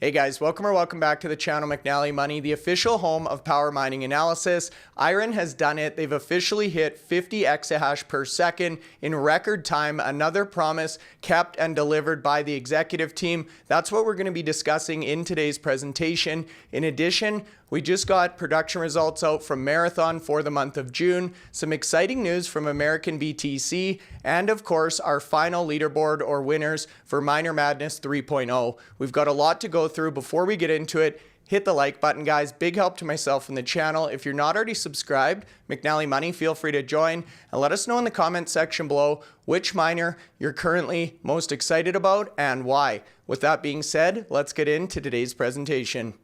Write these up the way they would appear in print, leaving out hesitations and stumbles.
Hey guys, welcome back to the channel McNallie Money, the official home of power mining analysis. IREN has done it. They've officially hit 50 exahash per second in record time. Another promise kept and delivered by the executive team. That's what we're going to be discussing in today's presentation. In addition, we just got production results out from Marathon for the month of June, some exciting news from American BTC, and of course, our final leaderboard or winners for Miner Madness 3.0. We've got a lot to go through. Before we get into it, hit the like button, guys. Big help to myself and the channel. If you're not already subscribed, McNallie Money, feel free to join and let us know in the comment section below which miner you're currently most excited about and why. With that being said, let's get into today's presentation.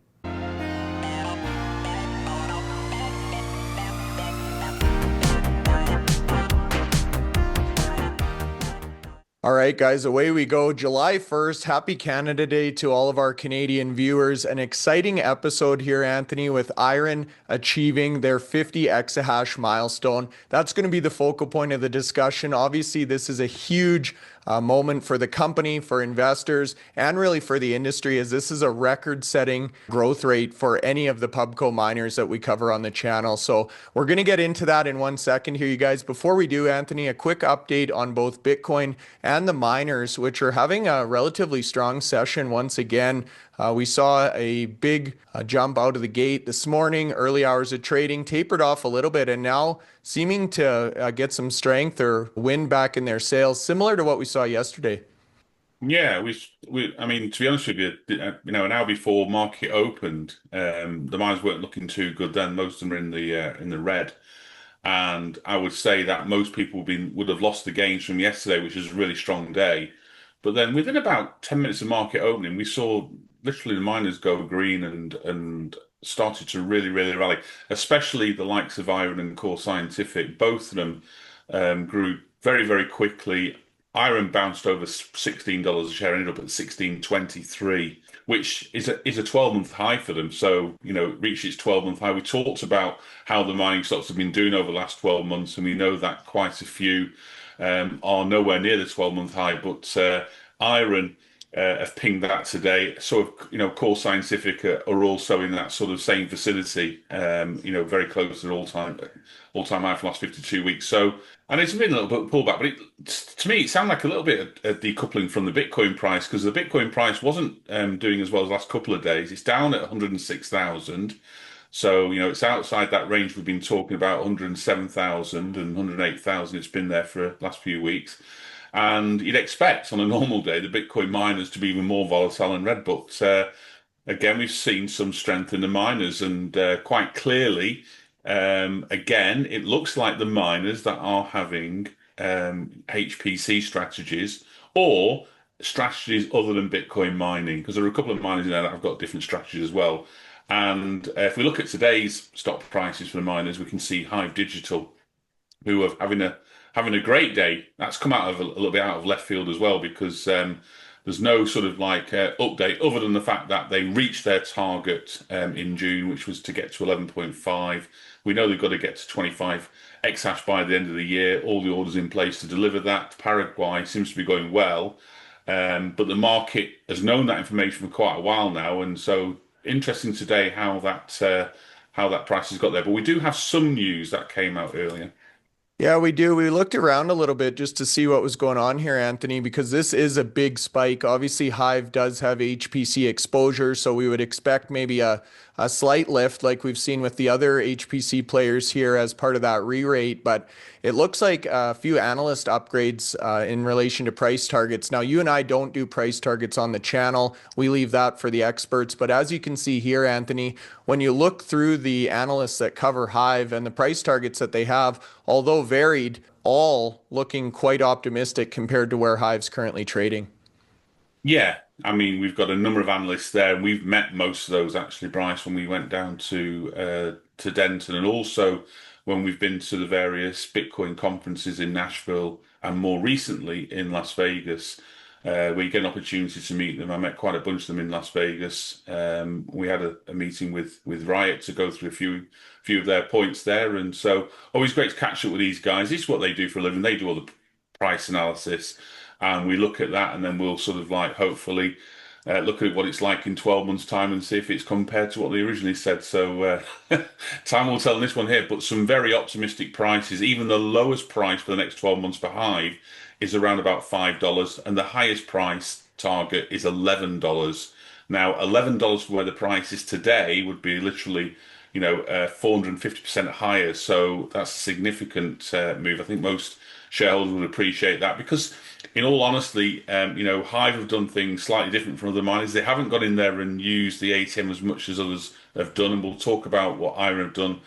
All right, guys, away we go. July 1st, happy Canada Day to all of our Canadian viewers. An exciting episode here, Anthony, with IREN achieving their 50 exahash milestone. That's going to be the focal point of the discussion. Obviously, this is a huge moment for the company, for investors, and really for the industry, as this is a record-setting growth rate for any of the pubco miners that we cover on the channel. So we're going to get into that in 1 second here, you guys. Before we do, Anthony, a quick update on both Bitcoin and the miners, which are having a relatively strong session once again. We saw a big jump out of the gate this morning, early hours of trading, tapered off a little bit, and now seeming to get some strength or wind back in their sails, similar to what we saw yesterday. Yeah, I mean, to be honest with you, an hour before market opened, the miners weren't looking too good then. Most of them are in the red. And I would say that most people would have lost the gains from yesterday, which was a really strong day. But then within about 10 minutes of market opening, we saw literally the miners go green and started to really rally, especially the likes of IREN and Core Scientific. Both of them grew very quickly. IREN bounced over $16 a share, ended up at 16.23, which is a 12-month high for them. So, it reached its 12-month high. We talked about how the mining stocks have been doing over the last 12 months, and we know that quite a few are nowhere near the 12-month high. But IREN have pinged that today. So, Core Scientific are also in that sort of same vicinity, very close to an all-time high for the last 52 weeks. So, and it's been a little bit of pullback, but to me, it sounded like a little bit of decoupling from the Bitcoin price, because the Bitcoin price wasn't doing as well as the last couple of days. It's down at 106,000. So, it's outside that range we've been talking about, 107,000 and 108,000. It's been there for the last few weeks. And you'd expect on a normal day the Bitcoin miners to be even more volatile and red. But again, we've seen some strength in the miners, and quite clearly, again, it looks like the miners that are having HPC strategies or strategies other than Bitcoin mining, because there are a couple of miners in there that have got different strategies as well. And if we look at today's stock prices for the miners, we can see Hive Digital, who are having a great day. That's come out of a little bit out of left field as well, because there's no sort of update other than the fact that they reached their target in June, which was to get to 11.5. We know they've got to get to 25 exahash by the end of the year. All the orders in place to deliver that. Paraguay seems to be going well, but the market has known that information for quite a while now, and so interesting today how that price has got there. But we do have some news that came out earlier. Yeah, we do. We looked around a little bit just to see what was going on here, Anthony, because this is a big spike. Obviously, Hive does have HPC exposure, so we would expect maybe a slight lift like we've seen with the other HPC players here as part of that re-rate. But it looks like a few analyst upgrades in relation to price targets. Now, you and I don't do price targets on the channel. We leave that for the experts. But as you can see here, Anthony, when you look through the analysts that cover Hive and the price targets that they have, although varied, all looking quite optimistic compared to where Hive's currently trading. Yeah, I mean, we've got a number of analysts there, and we've met most of those actually, Bryce, when we went down to Denton, and also when we've been to the various Bitcoin conferences in Nashville and more recently in Las Vegas. We get an opportunity to meet them. I met quite a bunch of them in Las Vegas. We had a meeting with Riot to go through a few of their points there, and so always great to catch up with these guys. This is what they do for a living. They do all the price analysis, and we look at that, and then we'll sort of hopefully look at what it's like in 12 months' time and see if it's compared to what they originally said. So time will tell in this one here, but some very optimistic prices. Even the lowest price for the next 12 months for Hive is around about $5, and the highest price target is $11. Now, $11 for where the price is today would be literally, 450% higher. So that's a significant move. I think most shareholders would appreciate that because, in all honesty, Hive have done things slightly different from other miners. They haven't got in there and used the ATM as much as others have done, and we'll talk about what IREN have done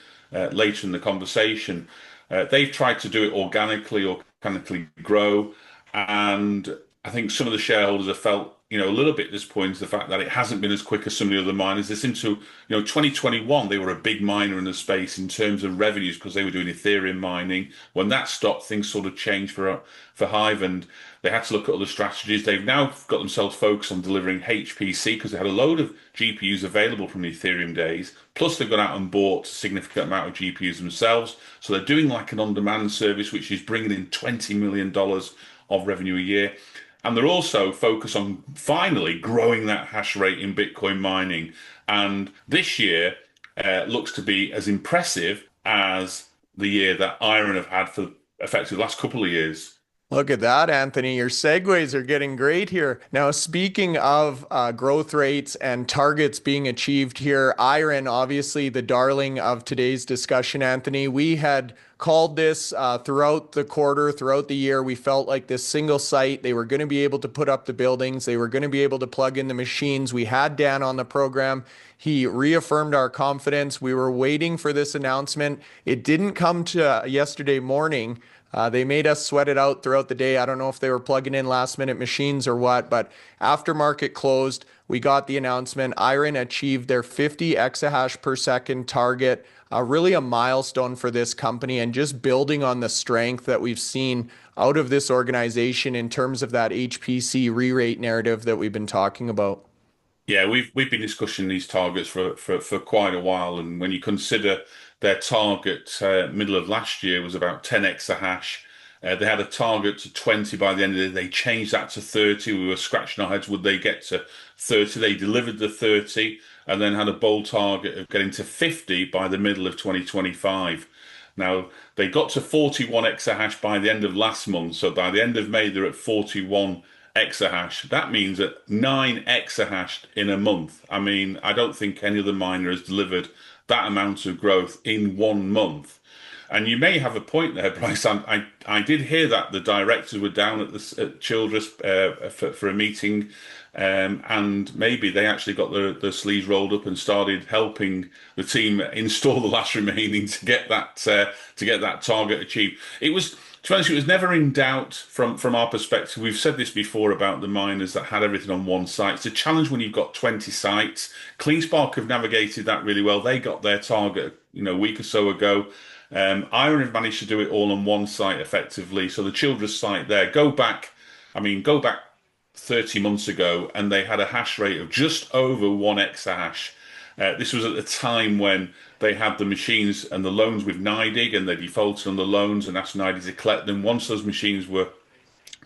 later in the conversation. They've tried to do it organically, organically grow, and I think some of the shareholders have felt, a little bit disappointed the fact that it hasn't been as quick as some of the other miners. They seem to, 2021, they were a big miner in the space in terms of revenues because they were doing Ethereum mining. When that stopped, things sort of changed for Hive, and they had to look at other strategies. They've now got themselves focused on delivering HPC because they had a load of GPUs available from the Ethereum days. Plus, they've gone out and bought a significant amount of GPUs themselves. So they're doing like an on-demand service, which is bringing in $20 million of revenue a year. And they're also focused on finally growing that hash rate in Bitcoin mining. And this year looks to be as impressive as the year that IREN have had for effectively the last couple of years. Look at that, Anthony. Your segues are getting great here. Now, speaking of growth rates and targets being achieved here, IREN, obviously the darling of today's discussion, Anthony. We had called this throughout the quarter, throughout the year. We felt like this single site, they were going to be able to put up the buildings. They were going to be able to plug in the machines. We had Dan on the program. He reaffirmed our confidence. We were waiting for this announcement. It didn't come to yesterday morning. They made us sweat it out throughout the day. I don't know if they were plugging in last minute machines or what, but after market closed, we got the announcement. IREN achieved their 50 exahash per second target, really a milestone for this company and just building on the strength that we've seen out of this organization in terms of that HPC re-rate narrative that we've been talking about. Yeah, we've been discussing these targets for quite a while, and when you consider their target middle of last year was about 10 exahash. They had a target to 20 by the end of the day. They changed that to 30. We were scratching our heads. Would they get to 30? They delivered the 30 and then had a bold target of getting to 50 by the middle of 2025. Now, they got to 41 exahash by the end of last month. So by the end of May, they're at 41 exahash. That means that 9 exahash in a month. I mean, I don't think any other miner has delivered that amount of growth in 1 month. And you may have a point there, Bryce. I did hear that the directors were down at Childress for a meeting, and maybe they actually got the sleeves rolled up and started helping the team install the last remaining to get that target achieved. It was, to be honest, it was never in doubt from our perspective. We've said this before about the miners that had everything on one site. It's a challenge when you've got 20 sites. CleanSpark have navigated that really well. They got their target, a week or so ago. IREN have managed to do it all on one site effectively. So the Childress site there, go back 30 months ago, and they had a hash rate of just over 1 exahash. This was at the time when they had the machines and the loans with NIDIG, and they defaulted on the loans and asked NIDIG to collect them. Once those machines were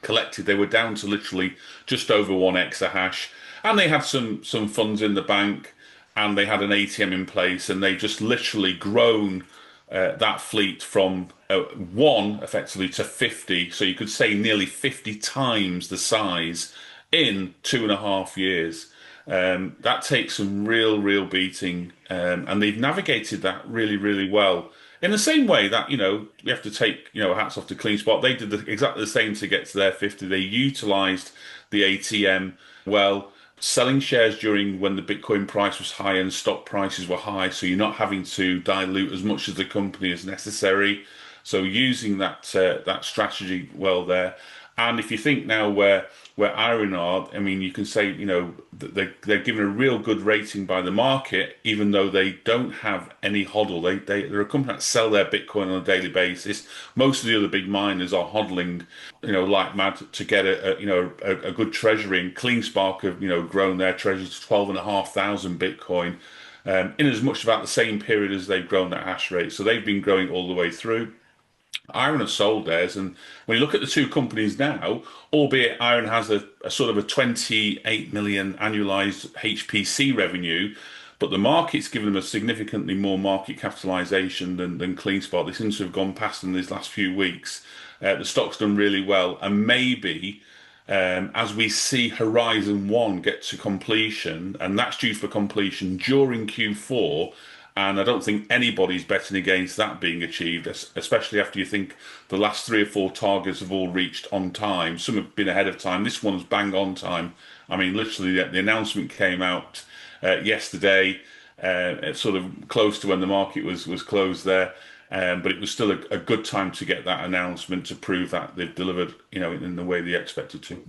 collected, they were down to literally just over 1 exahash. And they had some funds in the bank, and they had an ATM in place, and they just literally grown that fleet from 1 effectively to 50. So you could say nearly 50 times the size in 2.5 years. That takes some real beating, and they've navigated that really, really well. In the same way that, we have to take, hats off to CleanSpark. They did exactly the same to get to their 50. They utilized the ATM well, selling shares during when the Bitcoin price was high and stock prices were high, so you're not having to dilute as much as the company as necessary. So using that strategy well there. And if you think now where IREN are, I mean, you can say, they're given a real good rating by the market, even though they don't have any hodl. They're a company that sell their Bitcoin on a daily basis. Most of the other big miners are hodling, like mad to get a good treasury. And CleanSpark have, grown their treasury to 12,500 Bitcoin, in as much about the same period as they've grown that hash rate. So they've been growing all the way through. IREN have sold theirs, and when you look at the two companies now, albeit IREN has a sort of a 28 million annualized HPC revenue, but the market's given them a significantly more market capitalization than CleanSpark. They seem to have gone past in these last few weeks. The stock's done really well, and maybe as we see Horizon 1 get to completion, and that's due for completion during Q4. And I don't think anybody's betting against that being achieved, especially after you think the last three or four targets have all reached on time. Some have been ahead of time. This one's bang on time. I mean, literally, the announcement came out yesterday, it's sort of close to when the market was closed there. But it was still a good time to get that announcement to prove that they've delivered, in the way they expected to.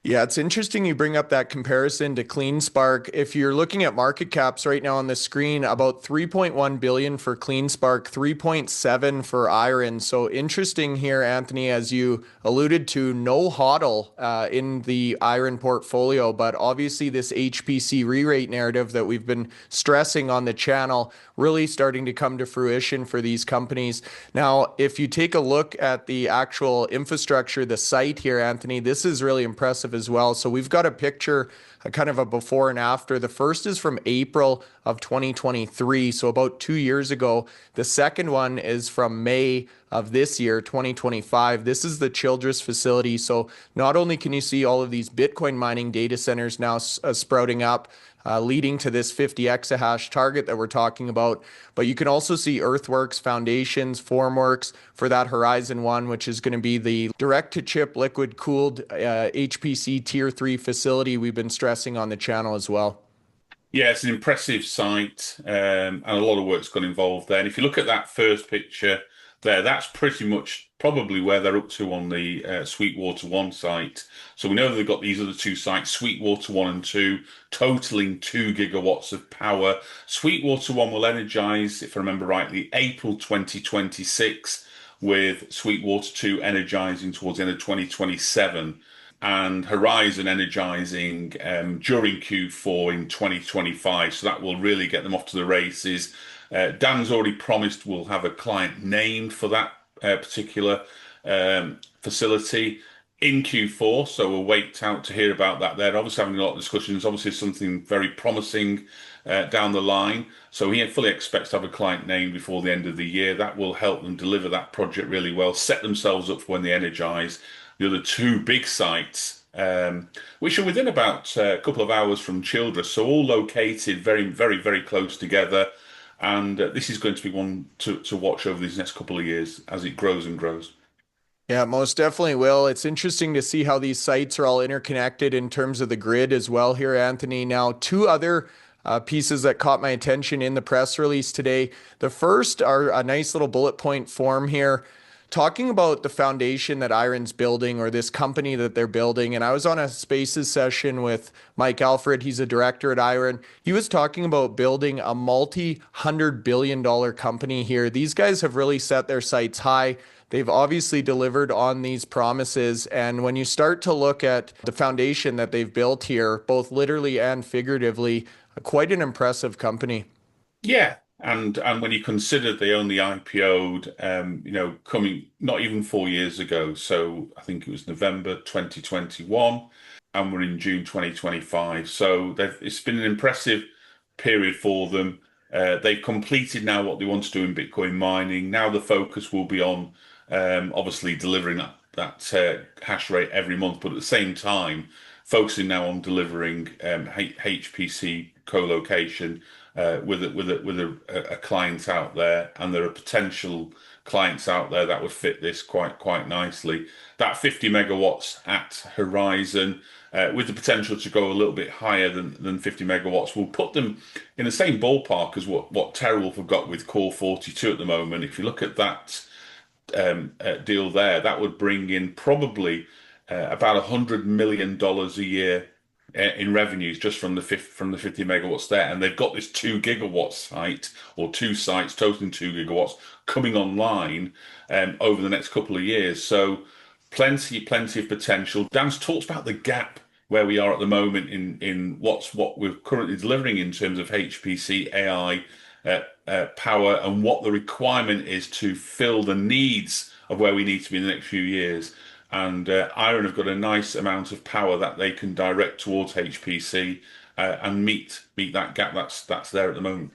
Yeah, it's interesting you bring up that comparison to CleanSpark. If you're looking at market caps right now on the screen, about 3.1 billion for CleanSpark, 3.7 for IREN. So interesting here, Anthony, as you alluded to, no hodl in the IREN portfolio, but obviously this HPC re-rate narrative that we've been stressing on the channel really starting to come to fruition for these companies. Now, if you take a look at the actual infrastructure, the site here, Anthony, this is really impressive as well. So we've got a picture, a kind of a before and after. The first is from April of 2023, so about 2 years ago. The second one is from May of this year, 2025. This is the Childress facility. So not only can you see all of these Bitcoin mining data centers now sprouting up, leading to this 50 exahash target that we're talking about. But you can also see earthworks, foundations, formworks for that Horizon 1, which is going to be the direct-to-chip liquid-cooled HPC Tier 3 facility we've been stressing on the channel as well. Yeah, it's an impressive site, and a lot of work's gone involved there. And if you look at that first picture there, that's pretty much probably where they're up to on the Sweetwater 1 site. So we know they've got these other two sites, Sweetwater 1 and 2, totaling 2 gigawatts of power. Sweetwater 1 will energize, if I remember rightly, April 2026, with Sweetwater 2 energizing towards the end of 2027 and Horizon energizing during Q4 in 2025. So that will really get them off to the races. Dan's already promised we'll have a client named for that particular facility in Q4. So we'll wait out to hear about that. They're obviously having a lot of discussions. Obviously, something very promising down the line. So he fully expects to have a client named before the end of the year. That will help them deliver that project really well, set themselves up for when they energize. The other two big sites, which are within about a couple of hours from Childress, so all located very, very, very close together. And this is going to be one to watch over these next couple of years as it grows and grows. Yeah, most definitely will. It's interesting to see how these sites are all interconnected in terms of the grid as well here, Anthony. Now, two other pieces that caught my attention in the press release today. The first are a nice little bullet point form here, talking about the foundation that IREN's building, or this company that they're building. And I was on a Spaces session with Mike Alfred. He's a director at IREN. He was talking about building a multi-$100 billion company here. These guys have really set their sights high. They've obviously delivered on these promises. And when you start to look at the foundation that they've built here, both literally and figuratively, quite an impressive company. Yeah. And when you consider they only IPO'd, coming not even 4 years ago. So I think it was November 2021, and we're in June 2025. So it's been an impressive period for them. They've completed now what they want to do in Bitcoin mining. Now the focus will be on obviously delivering that hash rate every month, but at the same time, focusing now on delivering HPC co-location with a client out there, and there are potential clients out there that would fit this quite nicely. That 50 megawatts at Horizon, with the potential to go a little bit higher than 50 megawatts, will put them in the same ballpark as what TeraWulf have got with Core 42 at the moment. If you look at that deal there, that would bring in probably about $100 million a year in revenues just from the 50 megawatts there. And they've got this 2 gigawatt site, or two sites totaling 2 gigawatts, coming online over the next couple of years. So plenty of potential. Dan's talked about the gap where we are at the moment in what we're currently delivering in terms of HPC AI power, and what the requirement is to fill the needs of where we need to be in the next few years. And IREN have got a nice amount of power that they can direct towards HPC and meet that gap that's there at the moment.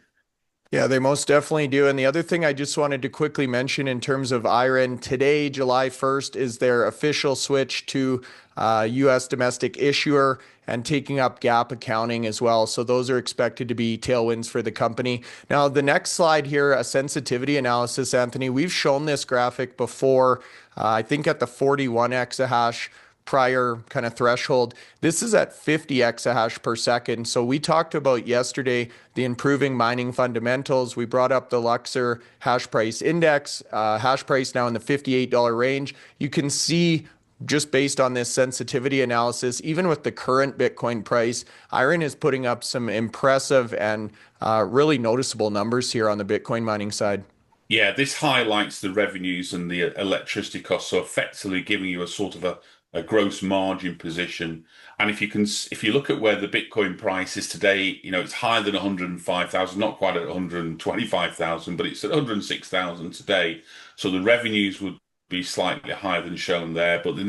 Yeah, they most definitely do. And the other thing I just wanted to quickly mention in terms of IREN, today, July 1st, is their official switch to US domestic issuer and taking up gap accounting as well. So those are expected to be tailwinds for the company. Now, the next slide here, a sensitivity analysis, Anthony. We've shown this graphic before, I think at the 41 exahash prior kind of threshold. This is at 50 exahash per second. So we talked about yesterday the improving mining fundamentals. We brought up the Luxor hash price index, hash price now in the $58 range. You can see just based on this sensitivity analysis, even with the current Bitcoin price, IREN is putting up some impressive and really noticeable numbers here on the Bitcoin mining side. Yeah, this highlights the revenues and the electricity costs, so effectively giving you a sort of a gross margin position. And if you look at where the Bitcoin price is today, it's higher than 105,000, not quite at 125,000, but it's at 106,000 today. So the revenues would be slightly higher than shown there, but the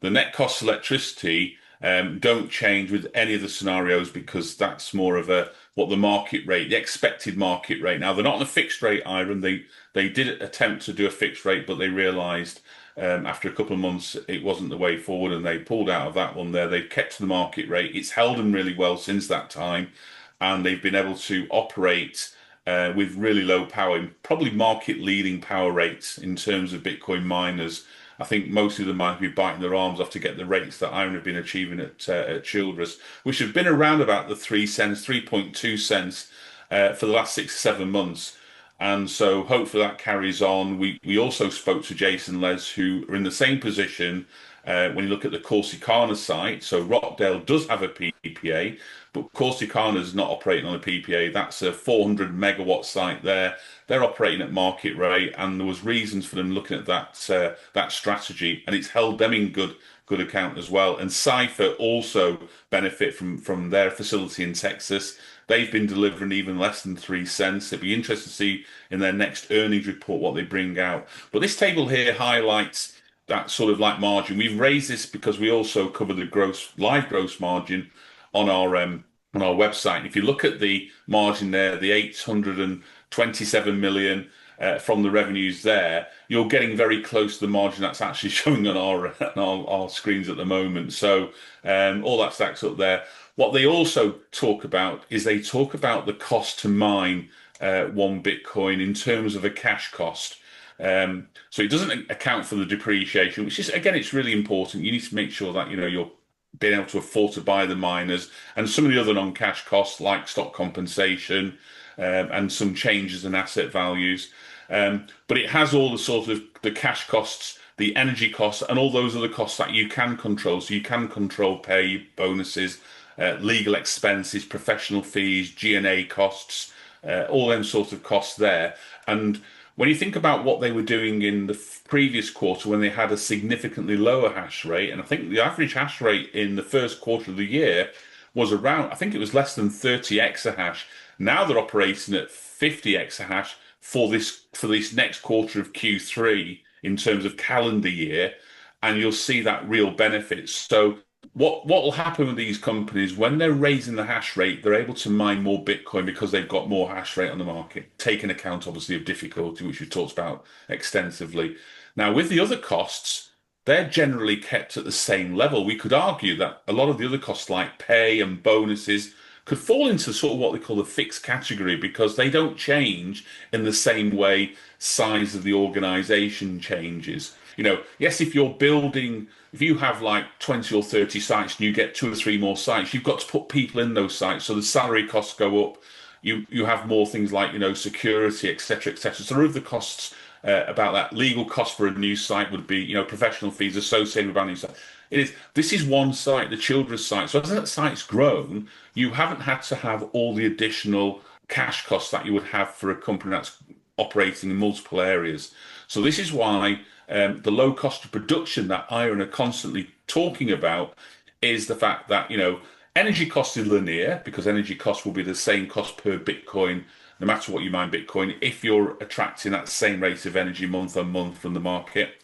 net cost of electricity don't change with any of the scenarios because that's more of what the market rate, the expected market rate. Now they're not on a fixed rate, IREN. They did attempt to do a fixed rate, but they realised after a couple of months it wasn't the way forward, and they pulled out of that one there. They've kept to the market rate. It's held them really well since that time, and they've been able to operate with really low power, probably market leading power rates in terms of Bitcoin miners. I think most of them might be biting their arms off to get the rates that IREN have been achieving at Childress, which have been around about the 3 cents, 3.2 cents for the last 6 or 7 months. And so hopefully that carries on. We also spoke to Jason Les, who are in the same position when you look at the Corsicana site. So Rockdale does have a PPA, but Corsicana is not operating on a PPA. That's a 400 megawatt site there. They're operating at market rate, and there was reasons for them looking at that strategy, and it's held them in good account as well. And CIFR also benefit from their facility in Texas. They've been delivering even less than 3 cents. It'd be interesting to see in their next earnings report what they bring out. But this table here highlights that sort of like margin. We've raised this because we also cover the live gross margin on our website. If you look at the margin there, the 827 million from the revenues there, you're getting very close to the margin that's actually showing on our screens at the moment. So all that stacks up there. What they also talk about is they talk about the cost to mine 1 Bitcoin in terms of a cash cost. So it doesn't account for the depreciation, which is, again, it's really important. You need to make sure that, you're being able to afford to buy the miners and some of the other non-cash costs like stock compensation and some changes in asset values. But it has all the sort of the cash costs, the energy costs, and all those other costs that you can control. So you can control pay, bonuses, legal expenses, professional fees, G&A costs, all them sort of costs there. And when you think about what they were doing in the previous quarter when they had a significantly lower hash rate, and I think the average hash rate in the first quarter of the year was around, I think it was less than 30 exahash. Now they're operating at 50 exahash for this next quarter of Q3 in terms of calendar year, and you'll see that real benefit. So what will happen with these companies when they're raising the hash rate, they're able to mine more Bitcoin because they've got more hash rate on the market, taking account obviously of difficulty, which we've talked about extensively. Now, with the other costs, they're generally kept at the same level. We could argue that a lot of the other costs like pay and bonuses could fall into sort of what they call the fixed category because they don't change in the same way size of the organization changes. Yes, if you have like 20 or 30 sites and you get 2 or 3 more sites, you've got to put people in those sites. So the salary costs go up. You have more things like, security, et cetera, et cetera. So there are the costs about that. Legal cost for a new site would be, professional fees associated with a new site. This is one site, the Childress site. So as that site's grown, you haven't had to have all the additional cash costs that you would have for a company that's operating in multiple areas. So this is why the low cost of production that IREN are constantly talking about is the fact that, Energy cost is linear because energy cost will be the same cost per Bitcoin, no matter what you mine Bitcoin, if you're attracting that same rate of energy month on month from the market.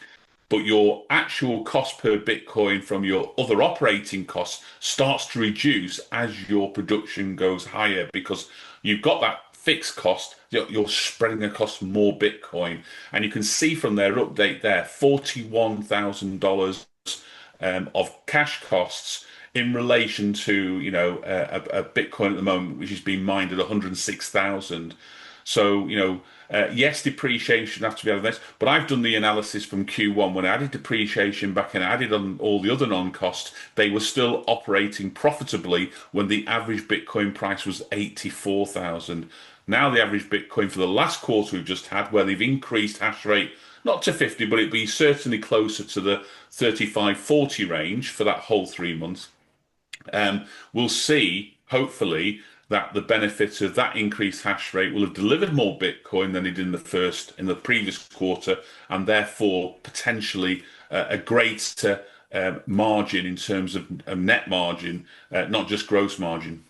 But your actual cost per Bitcoin from your other operating costs starts to reduce as your production goes higher because you've got that fixed cost, you're spreading across more Bitcoin. And you can see from their update there, $41,000 of cash costs in relation to, a Bitcoin at the moment, which is being mined at 106,000. So, yes, depreciation has to be added on this, but I've done the analysis from Q1 when I added depreciation back and added on all the other non-costs, they were still operating profitably when the average Bitcoin price was 84,000. Now the average Bitcoin for the last quarter we've just had, where they've increased hash rate not to 50, but it'd be certainly closer to the 35, 40 range for that whole 3 months. We'll see, hopefully, that the benefit of that increased hash rate will have delivered more Bitcoin than it did in the previous quarter, and therefore potentially a greater margin in terms of net margin, not just gross margin.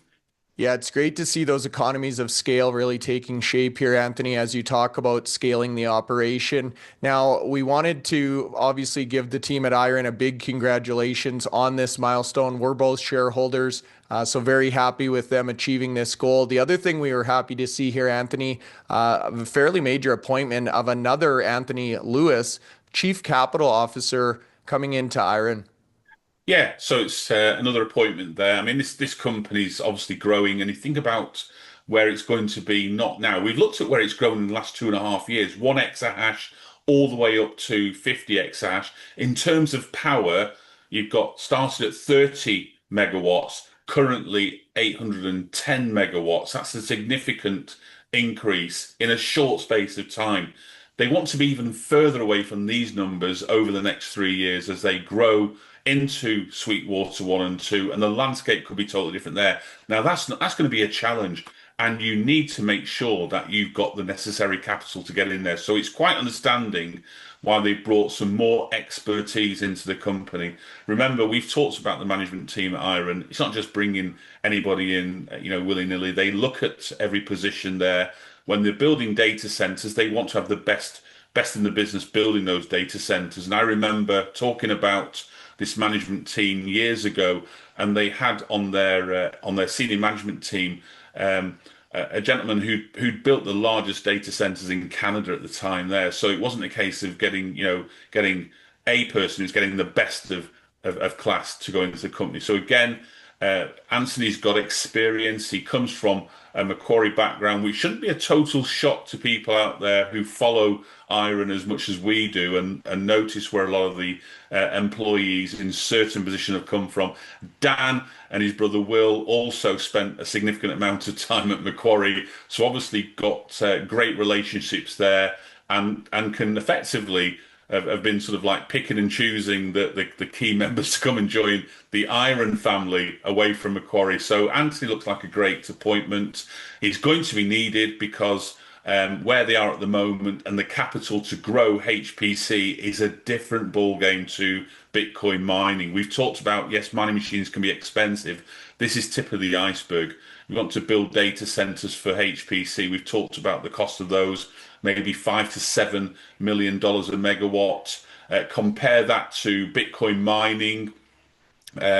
Yeah, it's great to see those economies of scale really taking shape here, Anthony, as you talk about scaling the operation. Now, we wanted to obviously give the team at IREN a big congratulations on this milestone. We're both shareholders, so very happy with them achieving this goal. The other thing we were happy to see here, Anthony, a fairly major appointment of another Anthony Lewis, Chief Capital Officer, coming into IREN. Yeah, so it's another appointment there. I mean, this company's obviously growing, and you think about where it's going to be not now. We've looked at where it's grown in the last 2.5 years, 1 exahash all the way up to 50 exahash. In terms of power, you've got started at 30 megawatts, currently 810 megawatts. That's a significant increase in a short space of time. They want to be even further away from these numbers over the next 3 years as they grow into Sweetwater 1 and 2, and the landscape could be totally different there. Now, that's going to be a challenge, and you need to make sure that you've got the necessary capital to get in there. So it's quite understanding why they brought some more expertise into the company. Remember, we've talked about the management team at IREN. It's not just bringing anybody in, willy-nilly. They look at every position there. When they're building data centers, they want to have the best in the business building those data centers. And I remember talking about this management team years ago, and they had on their senior management team a gentleman who'd built the largest data centers in Canada at the time there. So it wasn't a case of getting a person who's getting the best of class to go into the company. So again, Anthony's got experience. He comes from a Macquarie background, which shouldn't be a total shock to people out there who follow IREN as much as we do and notice where a lot of the employees in certain positions have come from. Dan and his brother Will also spent a significant amount of time at Macquarie, so obviously got great relationships there and can effectively have been sort of like picking and choosing the key members to come and join the IREN family away from Macquarie. So Anthony looks like a great appointment. He's going to be needed because where they are at the moment and the capital to grow HPC is a different ball game to Bitcoin mining. We've talked about, yes, mining machines can be expensive. This is tip of the iceberg. We want to build data centers for HPC. We've talked about the cost of those, maybe $5 to $7 million a megawatt. Compare that to Bitcoin mining.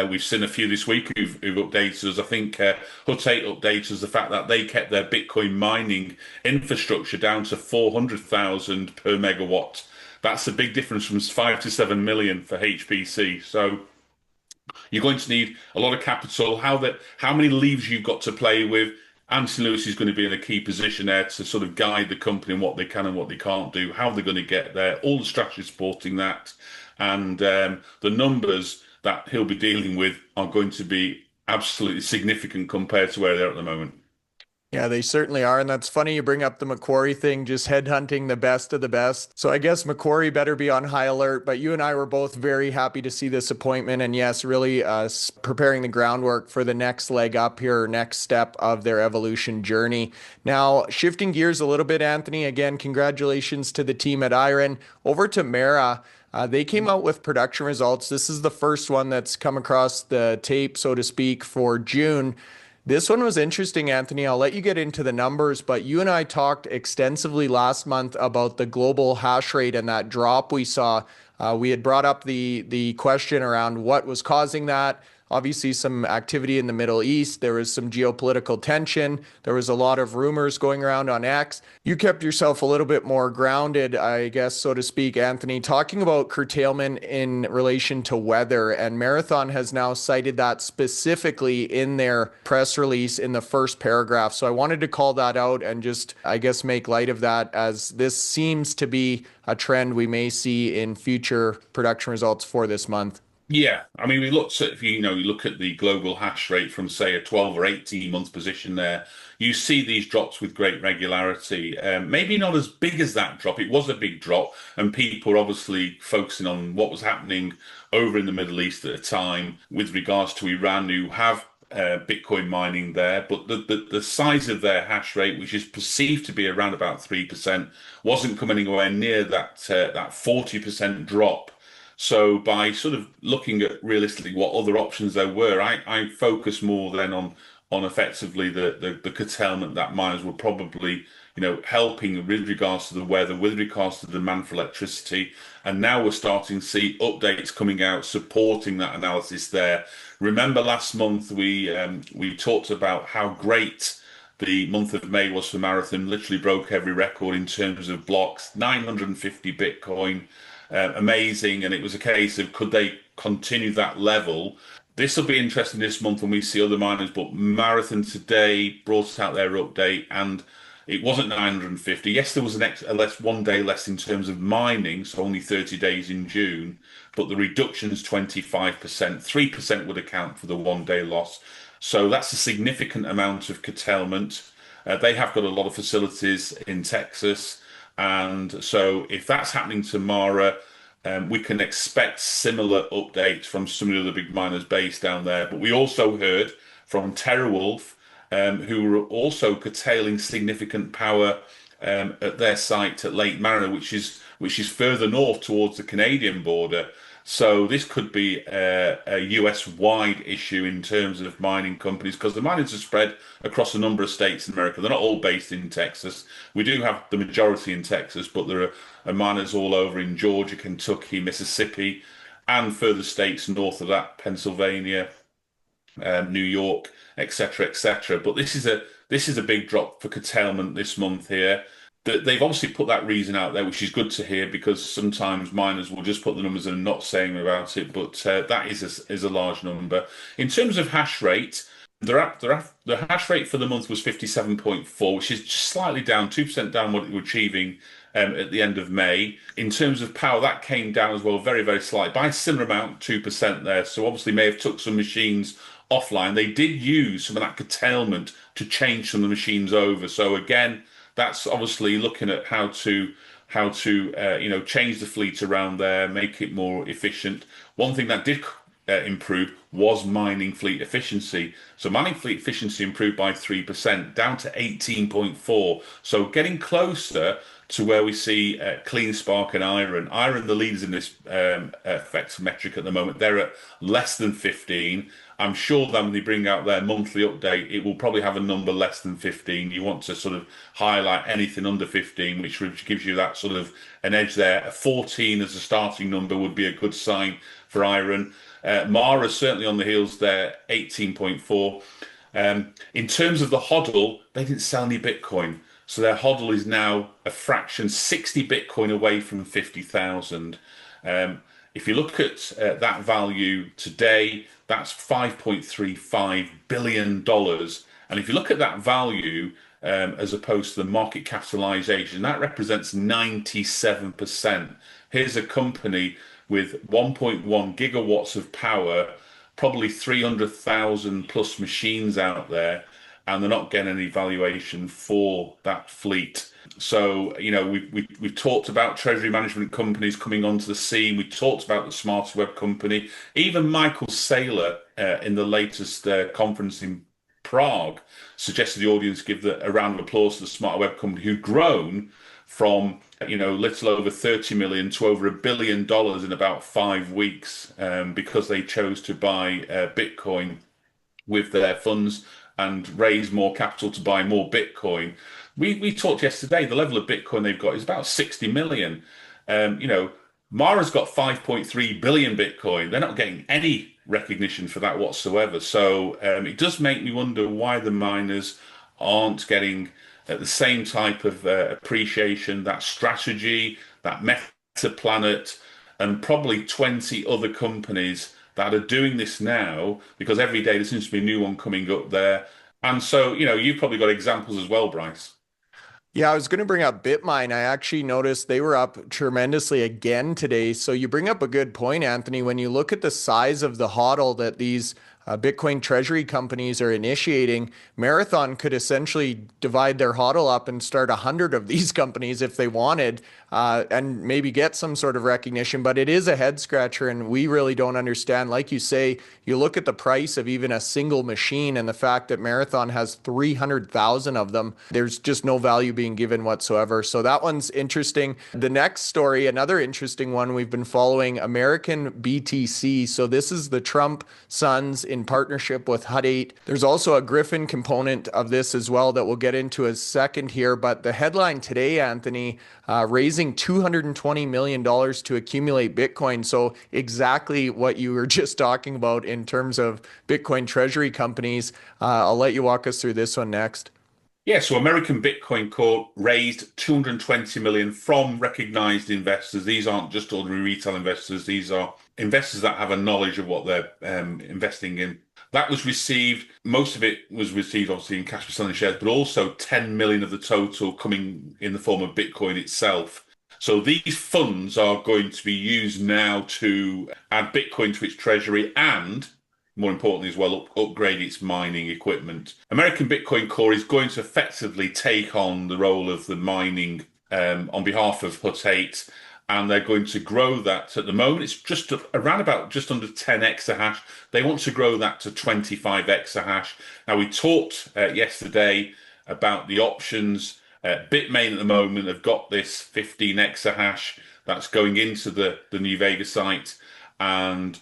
We've seen a few this week who've updated us. I think Hut 8 updated us the fact that they kept their Bitcoin mining infrastructure down to 400,000 per megawatt. That's a big difference from 5 to 7 million for HPC. So you're going to need a lot of capital. How many leaves you've got to play with. Anthony Lewis is going to be in a key position there to sort of guide the company on what they can and what they can't do, how they're going to get there, all the strategy supporting that, and the numbers that he'll be dealing with are going to be absolutely significant compared to where they're at the moment. Yeah, they certainly are. And that's funny you bring up the Macquarie thing, just headhunting the best of the best. So I guess Macquarie better be on high alert. But you and I were both very happy to see this appointment. And yes, really preparing the groundwork for the next leg up here, next step of their evolution journey. Now, shifting gears a little bit, Anthony, again, congratulations to the team at IREN. Over to Mara. They came out with production results. This is the first one that's come across the tape, so to speak, for June. This one was interesting, Anthony. I'll let you get into the numbers, but you and I talked extensively last month about the global hash rate and that drop we saw. We had brought up the question around what was causing that. Obviously, some activity in the Middle East. There was some geopolitical tension. There was a lot of rumors going around on X. You kept yourself a little bit more grounded, I guess, so to speak, Anthony, talking about curtailment in relation to weather. And Marathon has now cited that specifically in their press release in the first paragraph. So I wanted to call that out and just, I guess, make light of that, as this seems to be a trend we may see in future production results for this month. Yeah, I mean, we looked at, if you look at the global hash rate from, say, a 12 or 18 month position there, you see these drops with great regularity. Maybe not as big as that drop. It was a big drop, and people were obviously focusing on what was happening over in the Middle East at the time with regards to Iran, who have Bitcoin mining there, but the size of their hash rate, which is perceived to be around about 3%, wasn't coming anywhere near that 40% drop. So by sort of looking at realistically what other options there were, I focus more then on effectively the curtailment that miners were probably, helping with regards to the weather, with regards to the demand for electricity. And now we're starting to see updates coming out supporting that analysis there. Remember last month we talked about how great the month of May was for Marathon, literally broke every record in terms of blocks, 950 Bitcoin, amazing. And it was a case of could they continue that level? This will be interesting this month when we see other miners, but Marathon today brought out their update and it wasn't 950. Yes, there was one day less in terms of mining, so only 30 days in June, but the reduction is 25%. 3% would account for the 1 day loss. So that's a significant amount of curtailment. They have got a lot of facilities in Texas. And so if that's happening tomorrow, we can expect similar updates from some of the other big miners based down there. But we also heard from TeraWulf, who were also curtailing significant power at their site at Lake Mariner, which is further north towards the Canadian border. So this could be a US-wide issue in terms of mining companies because the miners are spread across a number of states in America. They're not all based in Texas. We do have the majority in Texas, but there are miners all over in Georgia, Kentucky, Mississippi, and further states north of that, Pennsylvania, New York, etc., etc. But this is a big drop for curtailment this month here. They've obviously put that reason out there, which is good to hear because sometimes miners will just put the numbers and not saying about it. But that is a large number. In terms of hash rate, the hash rate for the month was 57.4, which is just slightly down, 2% down what it was achieving at the end of May. In terms of power, that came down as well, very, very slight, by a similar amount, 2% there. So obviously may have took some machines offline. They did use some of that curtailment to change some of the machines over. So again, that's obviously looking at how to change the fleet around there, make it more efficient. One thing that did improve was mining fleet efficiency. So mining fleet efficiency improved by 3%, down to 18.4. So getting closer to where we see CleanSpark and IREN. IREN, the leaders in this effects metric at the moment, they're at less than 15. I'm sure that when they bring out their monthly update, it will probably have a number less than 15. You want to sort of highlight anything under 15, which gives you that sort of an edge there. A 14 as a starting number would be a good sign for IREN. Mara certainly on the heels there, 18.4. In terms of the hodl, they didn't sell any Bitcoin. So their hodl is now a fraction, 60 Bitcoin away from 50,000. If you look at that value today, that's $5.35 billion. And if you look at that value as opposed to the market capitalization, that represents 97%. Here's a company with 1.1 gigawatts of power, probably 300,000 plus machines out there. and they're not getting any valuation for that fleet. So, we've talked about treasury management companies coming onto the scene. We talked about the Smarter Web company. Even Michael Saylor, in the latest conference in Prague, suggested the audience give a round of applause to the Smarter Web company, who'd grown from little over 30 million to over $1 billion in about 5 weeks, because they chose to buy Bitcoin with their funds and raise more capital to buy more Bitcoin. We talked yesterday, the level of Bitcoin they've got is about 60 million. Mara's got 5.3 billion Bitcoin. They're not getting any recognition for that whatsoever. So it does make me wonder why the miners aren't getting the same type of appreciation, that strategy, that Meta Planet, and probably 20 other companies that are doing this now, because every day there seems to be a new one coming up there. And so, you've probably got examples as well, Bryce. Yeah, I was going to bring up Bitmine. I actually noticed they were up tremendously again today. So you bring up a good point, Anthony. When you look at the size of the hodl that these Bitcoin treasury companies are initiating, Marathon could essentially divide their hodl up and start 100 of these companies if they wanted, and maybe get some sort of recognition. But it is a head scratcher, and we really don't understand. Like you say, you look at the price of even a single machine and the fact that Marathon has 300,000 of them. There's just no value being given whatsoever. So that one's interesting. The next story, another interesting one, we've been following American BTC. So this is the Trump sons in partnership with Hut 8. There's also a Gryphon component of this as well that we'll get into a second here. But the headline today, Anthony, raising $220 million to accumulate Bitcoin. So exactly what you were just talking about in terms of Bitcoin treasury companies. I'll let you walk us through this one next. Yeah, so American Bitcoin Corp raised 220 million from recognized investors. These aren't just ordinary retail investors. These are investors that have a knowledge of what they're investing in. That was received, most of it was received obviously in cash for selling shares, but also 10 million of the total coming in the form of Bitcoin itself. So these funds are going to be used now to add Bitcoin to its treasury and, more importantly as well, upgrade its mining equipment. American Bitcoin Core is going to effectively take on the role of the mining on behalf of Hut 8, and they're going to grow that. At the moment, it's just around about just under 10 exahash. They want to grow that to 25 exahash. Now, we talked yesterday about the options. Bitmain at the moment have got this 15 exahash that's going into the New Vega site, and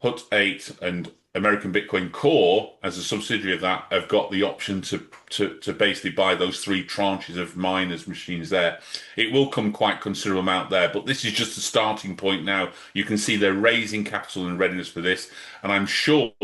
Hut 8 and American Bitcoin Core, as a subsidiary of that, have got the option to basically buy those three tranches of miners machines there. It will come quite considerable amount there, but this is just a starting point now. You can see they're raising capital and readiness for this, and I'm sure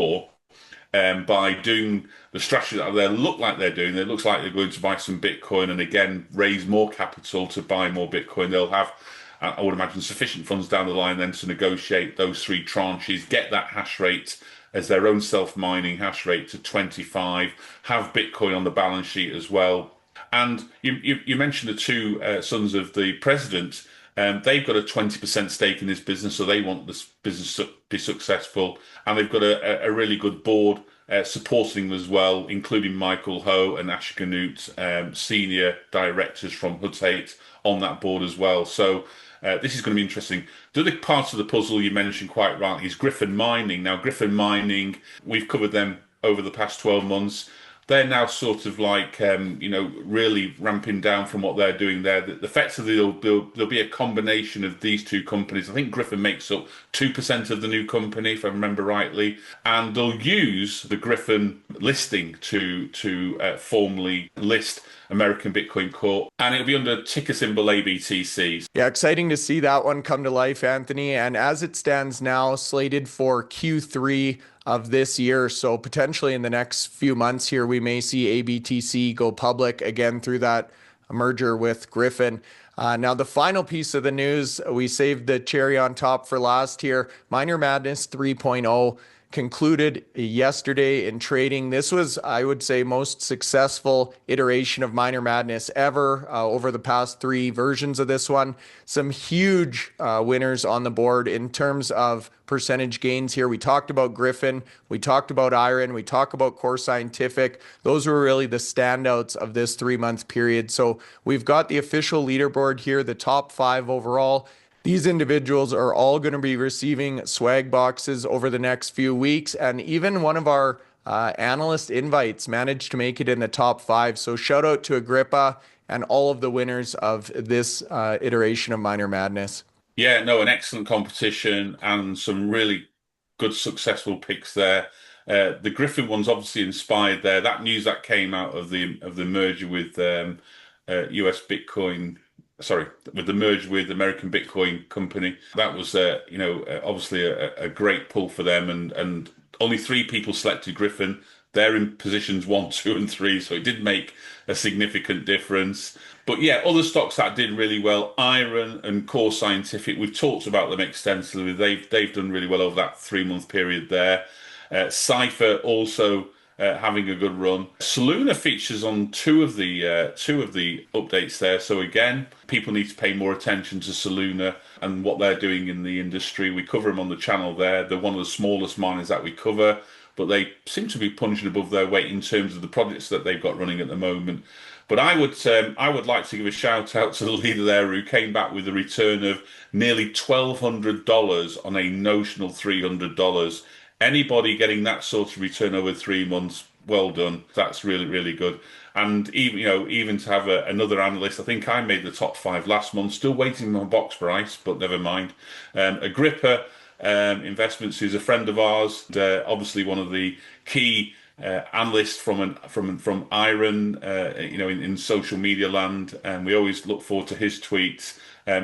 by doing the strategy that they look like they're doing, it looks like they're going to buy some Bitcoin and again raise more capital to buy more Bitcoin. They'll have, I would imagine, sufficient funds down the line then to negotiate those three tranches, get that hash rate as their own self-mining hash rate to 25, have Bitcoin on the balance sheet as well. And you mentioned the two sons of the president. They've got a 20% stake in this business, so they want this business to be successful. And they've got a really good board supporting them as well, including Michael Ho and Ash Ganut, senior directors from Hut 8 on that board as well. So this is going to be interesting. The other part of the puzzle you mentioned quite rightly is Gryphon Mining. Now, Gryphon Mining, we've covered them over the past 12 months. They're now sort of like, really ramping down from what they're doing there. Effectively, there'll be a combination of these two companies. I think Gryphon makes up 2% of the new company, if I remember rightly. And they'll use the Gryphon listing to formally list American Bitcoin Corp, and it'll be under ticker symbol ABTC. Yeah, exciting to see that one come to life, Anthony. And as it stands now, slated for Q3 of this year. So potentially in the next few months here, we may see ABTC go public again through that merger with Gryphon. Now, the final piece of the news, we saved the cherry on top for last here. Miner Madness 3.0 concluded yesterday in trading. This was, I would say, most successful iteration of Miner Madness ever over the past 3 versions of this one. Some huge winners on the board in terms of percentage gains here. We talked about Gryphon, we talked about IREN, we talked about Core Scientific. Those were really the standouts of this 3-month period. So we've got the official leaderboard here, the top 5 overall. These individuals are all going to be receiving swag boxes over the next few weeks, and even one of our analyst invites managed to make it in the top 5. So shout out to Agrippa and all of the winners of this iteration of Miner Madness. Yeah, no, an excellent competition and some really good successful picks there. The Gryphon one's obviously inspired there. That news that came out of the merger with US Bitcoin, sorry, with the merger with American Bitcoin company. That was obviously a great pull for them, and only 3 people selected Gryphon. They're in positions 1, 2, and 3, so it did make a significant difference. But yeah, other stocks that did really well, IREN and Core Scientific, we've talked about them extensively. They've done really well over that 3-month period there. CIFR also having a good run. Soluna features on two of the updates there. So again, people need to pay more attention to Soluna and what they're doing in the industry. We cover them on the channel there. They're one of the smallest miners that we cover, but they seem to be punching above their weight in terms of the projects that they've got running at the moment. But I would like to give a shout out to the leader there who came back with a return of nearly $1,200 on a notional $300. Anybody getting that sort of return over 3 months, well done. That's really, really good. And even to have another analyst, I think I made the top 5 last month. Still waiting on my box price, but never mind. Agrippa Investments, who's a friend of ours, and, obviously one of the key analysts from IREN, in social media land, and we always look forward to his tweets.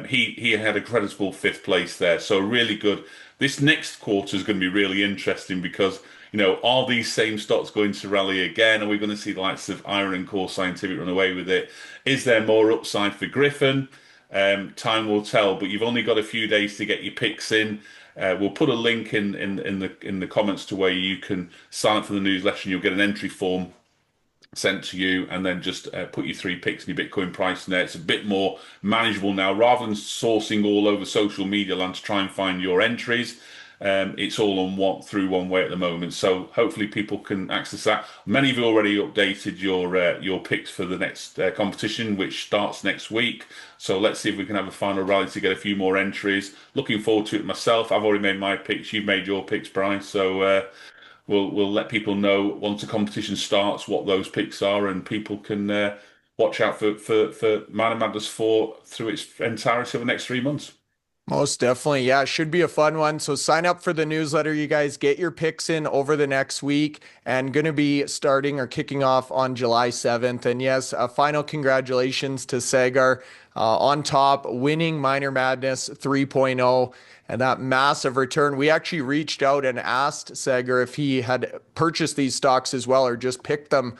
He had a creditable 5th place there, so really good. This next quarter is going to be really interesting because, are these same stocks going to rally again? Are we going to see the likes of IREN and Core Scientific run away with it? Is there more upside for Gryphon? Time will tell, but you've only got a few days to get your picks in. We'll put a link in the comments to where you can sign up for the newsletter, and you'll get an entry form sent to you, and then just put your 3 picks and your Bitcoin price in there. It's a bit more manageable now, rather than sourcing all over social media land to try and find your entries. It's all on through one way at the moment, so hopefully people can access that. Many of you already updated your picks for the next competition, which starts next week. So let's see if we can have a final rally to get a few more entries. Looking forward to it myself. I've already made my picks. You've made your picks, Bryce. So we'll let people know once the competition starts what those picks are, and people can watch out for Miner Madness 4 through its entirety over the next 3 months. Most definitely. Yeah, it should be a fun one. So sign up for the newsletter, you guys. Get your picks in over the next week, and going to be starting or kicking off on July 7th. And yes, a final congratulations to Sagar on top, winning Miner Madness 3.0 and that massive return. We actually reached out and asked Sagar if he had purchased these stocks as well or just picked them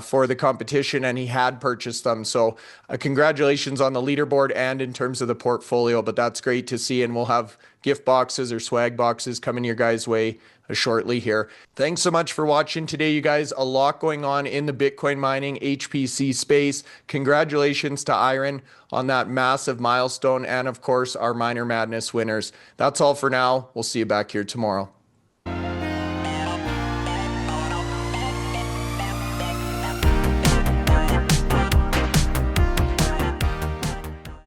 for the competition, and he had purchased them. So congratulations on the leaderboard and in terms of the portfolio, but that's great to see, and we'll have gift boxes or swag boxes coming your guys' way shortly here. Thanks so much for watching today, you guys. A lot going on in the Bitcoin mining HPC space. Congratulations to IREN on that massive milestone, and of course our Miner Madness winners. That's all for now. We'll see you back here tomorrow.